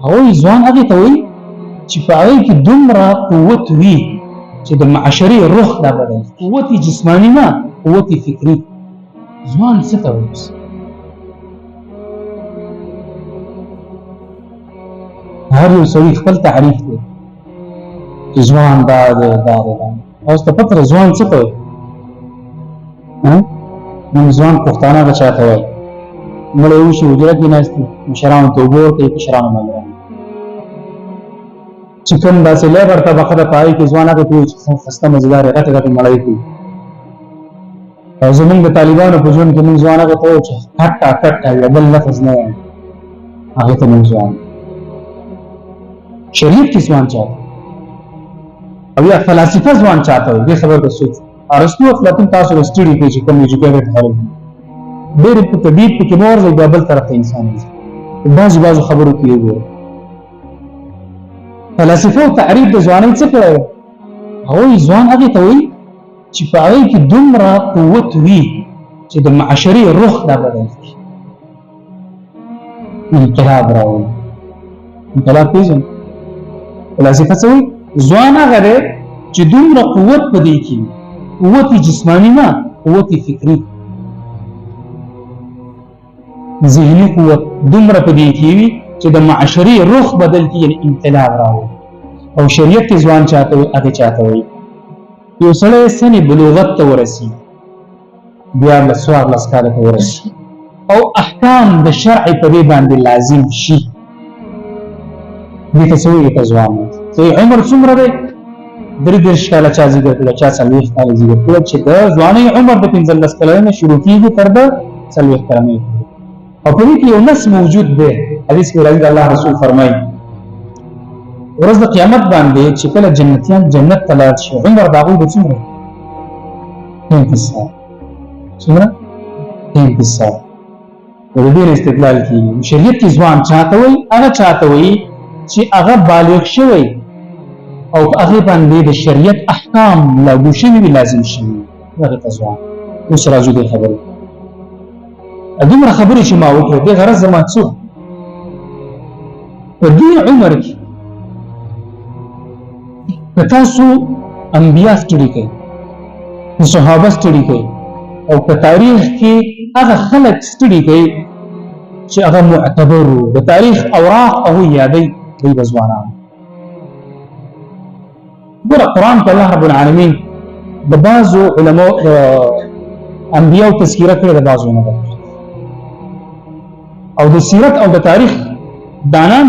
هغوی ځوان هغې ته وایي چې په هغې کې دومره قوت وي چې د معاشري روح دا بدل قوت جسماني نه قوت فکري ځوان څه ته وایي هر یو سړي خپل تعریف دی چې ځوان دا دی اوس ته پته ځوان څه ته وایي نن ځوان پښتانه به چاته وایي مړی وشي حجره کې ناست دي مشرانو ته اوبه ورکوي کشرانو ملګرانو چې کوم داسې لیبر طبقه ده په هغې کې ځوان هغې ته وایي چې خسته مزدار یې غټې غټې مړۍ کوي او زمونږ د طالبانو په ژوند کې مونږ ځوان هغې ته وایو چې کټه یو بل لفظ نه وایم هغې ته مونږ ځوان شریعت کې ځوان چاته او یا فلاسفه ځوان چاته وایي دې خبر ته سوچ ارسطو افلاطون تاسو له سټډي کوي چې کوم ایجوکیټډ خلک دي ډېر په طبیعت کې مور دی بل طرف ته انسان دی بعضو خبرو کې وګورئ فلسفه تعریف د ځوانۍ څه کړی هغوی ځوان هغې ته وایي چې په هغې کې دومره قوت وي چې د معاشري روح دا بدل کړي انقلاب راولي انقلاب پېژنئ فلسفه څه وایي ځوان هغه دی چې دومره قوت په دې کې قوت جسماني نه قوت فکري ذهني قوت دومره په دې کې وي چې د معاشري روح بدل کی یعنی انقلاب راوړي او شریعت کې ځوان چاته وي هغه چاته وي یو سړی سن بلوغت ته ورسي بیا له 14 کاله ته ورسي او احکام د شرع په دې باندې لازم شي دې ته څه وایي ته ځوان ته عمر څومره دی 33 کاله چا زیږر کړه چا 40 کاله زیږر کړه چې د ځوانۍ عمر د 15 کاله نه شروع کیږي تر د 40 کاله او په دې کې یو نص موجود دی حدیث کې راځي الله رسول فرمایي ورځ د قیامت باندې چې کله جنتیان جنت ته لاړ شي عمر د هغوی به څومره 33 سال څومره 33 سال د دې استدلال کیږي شریعت کې ځوان چاته وایي هغه چاته وایي چې هغه بالغ شوی او هغه باندې د شریعت احکام لاګو شوي لازم شوي هغه ته ځوان اوس راځو دې خبرې دومره خبرې چې ما وکړې دې غرض زما څه په دې عمر کې که تاسو انبیا سټډي کوئ صحابه سټډي کوئ او په تاریخ کې هغه خلک سټډي کوي چې هغه معتبر وو د تاریخ اوراق هغوی یادوي دوی به ځوانان ګوره قرآن کې الله رب العالمین د بعضو علماو د انبیاو تذکیره کړې د بعضو نه او د سیرت او د تاریخ دانان